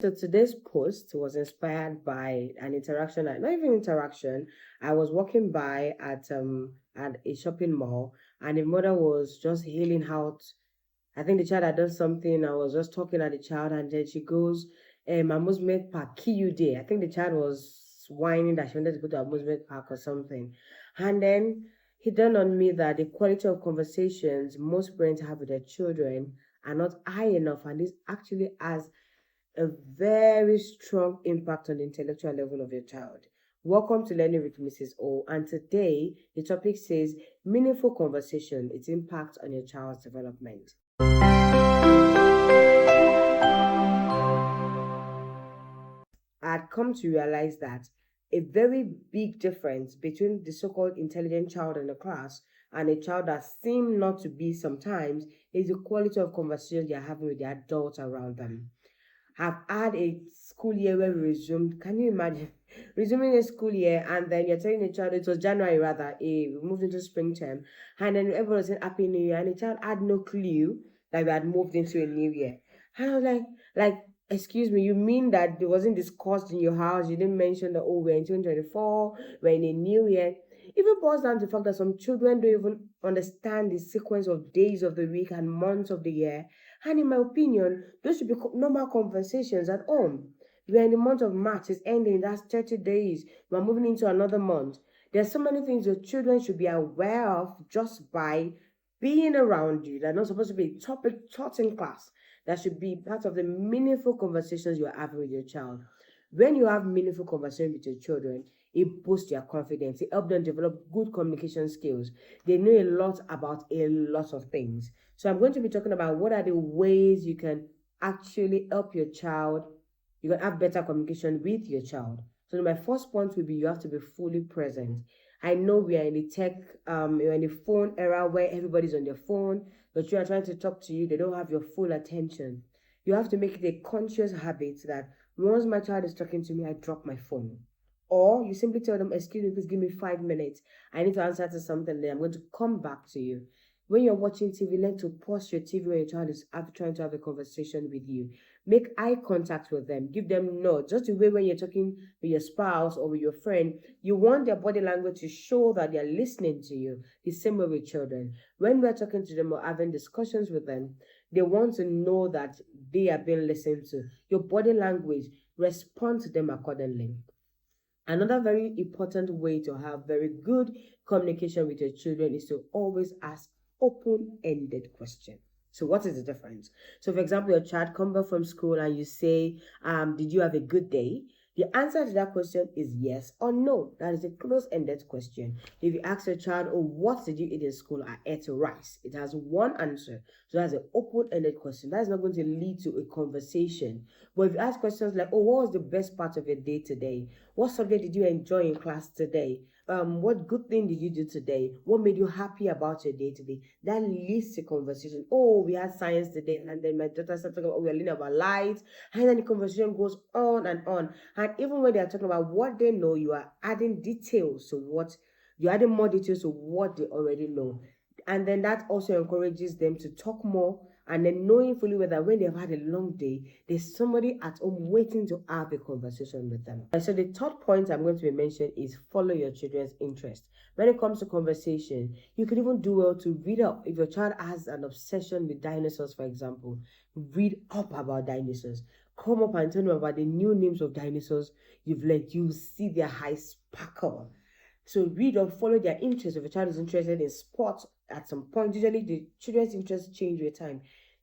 So today's post was inspired by an interaction, not even interaction. I was walking by at a shopping mall, and the mother was just hailing out. I think the child had done something. I was just talking at the child, and then she goes, amusement park, key you there. I think the child was whining that she wanted to go to amusement park or something. And then he dawned on me that the quality of conversations most parents have with their children are not high enough, and this actually has a very strong impact on the intellectual level of your child. Welcome to Learning with Mrs. O, and today the topic says meaningful conversation, its impact on your child's development. I'd come to realize that a very big difference between the so called intelligent child in the class and a child that seems not to be sometimes is the quality of conversations they're having with the adults around them. Have had a school year where we resumed. Can you imagine resuming a school year and then you're telling the child it was January rather, we moved into spring term, and then everyone was saying Happy New Year, and the child had no clue that we had moved into a new year. And I was like, excuse me, you mean that it wasn't discussed in your house? You didn't mention that we're in 2024, we're in a new year. Even boils down to the fact that some children don't even understand the sequence of days of the week and months of the year, and in my opinion, those should be normal conversations at home. We are in the month of March, it's ending, that's 30 days. We're moving into another month. There's so many things your children should be aware of just by being around you. They're not supposed to be a topic taught in class. That should be part of the meaningful conversations you're having with your child. When you have meaningful conversations with your children, it boosts their confidence. It helps them develop good communication skills. They know a lot about a lot of things. So I'm going to be talking about what are the ways you can actually help your child. You can have better communication with your child. So my first point will be you have to be fully present. I know we are in the tech, we're in the phone era where everybody's on their phone, but you are trying to talk to you, they don't have your full attention. You have to make it a conscious habit that once my child is talking to me, I drop my phone. Or you simply tell them, excuse me, please give me 5 minutes. I need to answer to something, then I'm going to come back to you. When you're watching TV, learn to pause your TV when your child is trying to have a conversation with you. Make eye contact with them. Give them nods. Just the way when you're talking with your spouse or with your friend, you want their body language to show that they're listening to you. The same way with children. When we're talking to them or having discussions with them, they want to know that they are being listened to. Your body language, respond to them accordingly. Another very important way to have very good communication with your children is to always ask open-ended questions. So what is the difference? So for example, your child comes back from school and you say, did you have a good day? The answer to that question is yes or no. That is a close-ended question. If you ask your child, oh, what did you eat in school? I ate rice. It has one answer. So that's an open-ended question. That's not going to lead to a conversation. But if you ask questions like, oh, what was the best part of your day today? What subject did you enjoy in class today? What good thing did you do today? What made you happy about your day today? That leads to conversation. Oh, we had science today, and then my daughter started talking about, oh, we are learning about light, and then the conversation goes on and on. And even when they are talking about what they know, you are adding details to what you're adding more details to what they already know. And then that also encourages them to talk more, and then knowing fully well that when they've had a long day, there's somebody at home waiting to have a conversation with them. And so the third point I'm going to be mentioning is follow your children's interest. When it comes to conversation, you could even do well to read up. If your child has an obsession with dinosaurs, for example, read up about dinosaurs. Come up and tell them about the new names of dinosaurs you've learned. You see their eyes sparkle. So read or follow their interest. If a child is interested in sports at some point, usually the children's interests change with time.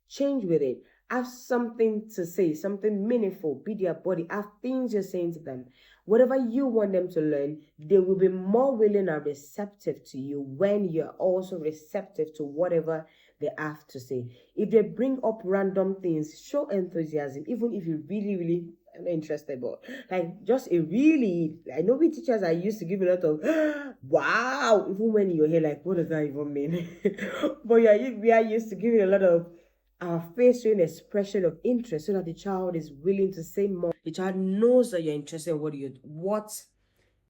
Change with it. Have something to say, something meaningful. Be their body. Have things you're saying to them. Whatever you want them to learn, they will be more willing and receptive to you when you're also receptive to whatever they have to say. If they bring up random things, show enthusiasm, even if you really I'm not interested, but like just a really, I know we teachers are used to give a lot of wow, even when you're here, like, what does that even mean? But yeah, we are used to giving a lot of our face showing expression of interest so that the child is willing to say more. The child knows that you're interested in what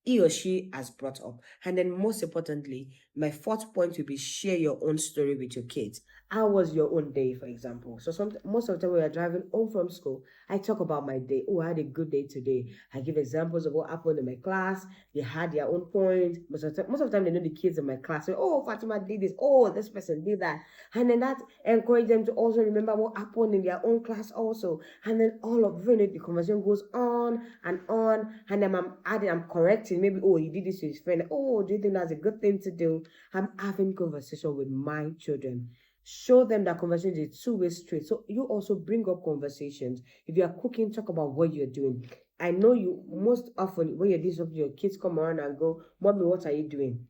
he or she has brought up. And then most importantly, my fourth point will be share your own story with your kids. How was your own day, for example? So most of the time when we're driving home from school, I talk about my day. Oh, I had a good day today. I give examples of what happened in my class. They had their own point. Most of the time they know the kids in my class. So, oh, Fatima did this. Oh, this person did that. And then that encourage them to also remember what happened in their own class also. And then all of it, the conversation goes on and on. And then I'm adding, I'm correcting. Maybe, oh, he did this to his friend. Oh, do you think that's a good thing to do? I'm having conversation with my children. Show them that conversation is a two-way street. So you also bring up conversations. If you are cooking, talk about what you're doing. I know you most often when you're doing something, your kids come around and go, "Mommy, what are you doing?"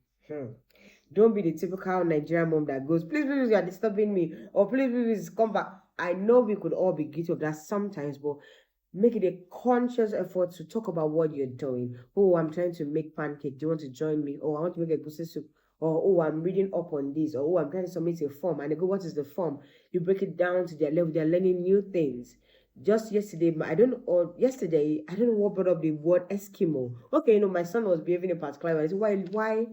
Don't be the typical Nigerian mom that goes, "Please, please, you are disturbing me," or "Please, please, come back." I know we could all be guilty of that sometimes, but make it a conscious effort to talk about what you're doing. Oh, I'm trying to make pancake. Do you want to join me? Oh, I want to make a goosey soup. Or, oh, I'm reading up on this. Or, oh, I'm trying to submit a form. And they go, what is the form? You break it down to their level. They're learning new things. Just yesterday, I don't know what brought up the word Eskimo. Okay, my son was behaving in a particular way. I said, why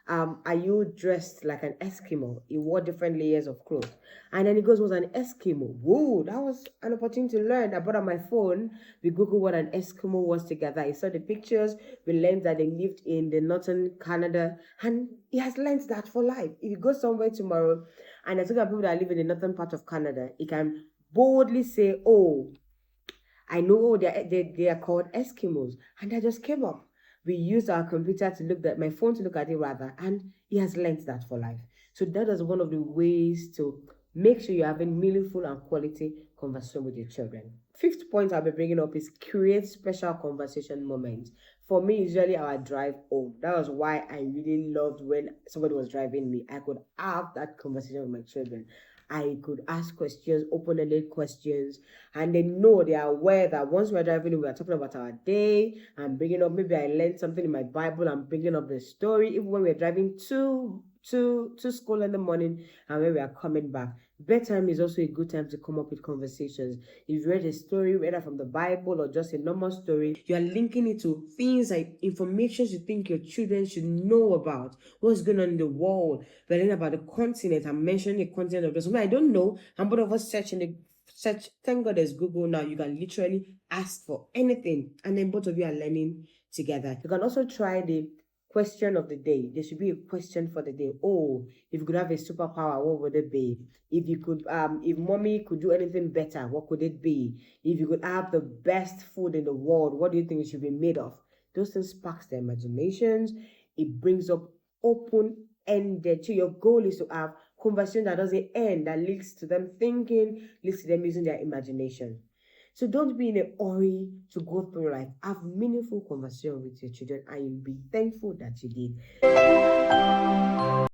are you dressed like an Eskimo? He wore different layers of clothes. And then he goes, was an Eskimo. Whoa, that was an opportunity to learn. I brought out my phone. We Googled what an Eskimo was together. I saw the pictures. We learned that they lived in the northern Canada. And he has learned that for life. If you go somewhere tomorrow and I talk about people that live in the northern part of Canada, he can boldly say, oh, I know they are called Eskimos. And that just came up. We used our computer to look at my phone to look at it rather, and he has learned that for life. So that is one of the ways to make sure you're having meaningful and quality conversation with your children. Fifth point I'll be bringing up is create special conversation moments. For me, usually our drive home. That was why I really loved when somebody was driving me. I could have that conversation with my children. I could ask questions, open-ended questions, and they know they are aware that once we're driving, we are talking about our day. I'm bringing up, maybe I learned something in my Bible. I'm bringing up the story, even when we're driving to school in the morning and when we are coming back. Bedtime is also a good time to come up with conversations. If you read a story, whether from the Bible or just a normal story, you are linking it to things like information you think your children should know about. What's going on in the world? We're learning about the continent. I'm mentioning the continent of this. Something I don't know. And both of us searching the search. Thank God there's Google now. You can literally ask for anything, and then both of you are learning together. You can also try the question of the day. There should be a question for the day. Oh, if you could have a superpower, what would it be? If mommy could do anything better, what could it be? If you could have the best food in the world, what do you think it should be made of? Those things sparks their imaginations. It brings up open-ended. So your goal is to have conversation that doesn't end, that leads to them thinking, leads to them using their imagination. So don't be in a hurry to go through life. Have meaningful conversation with your children and you'll be thankful that you did.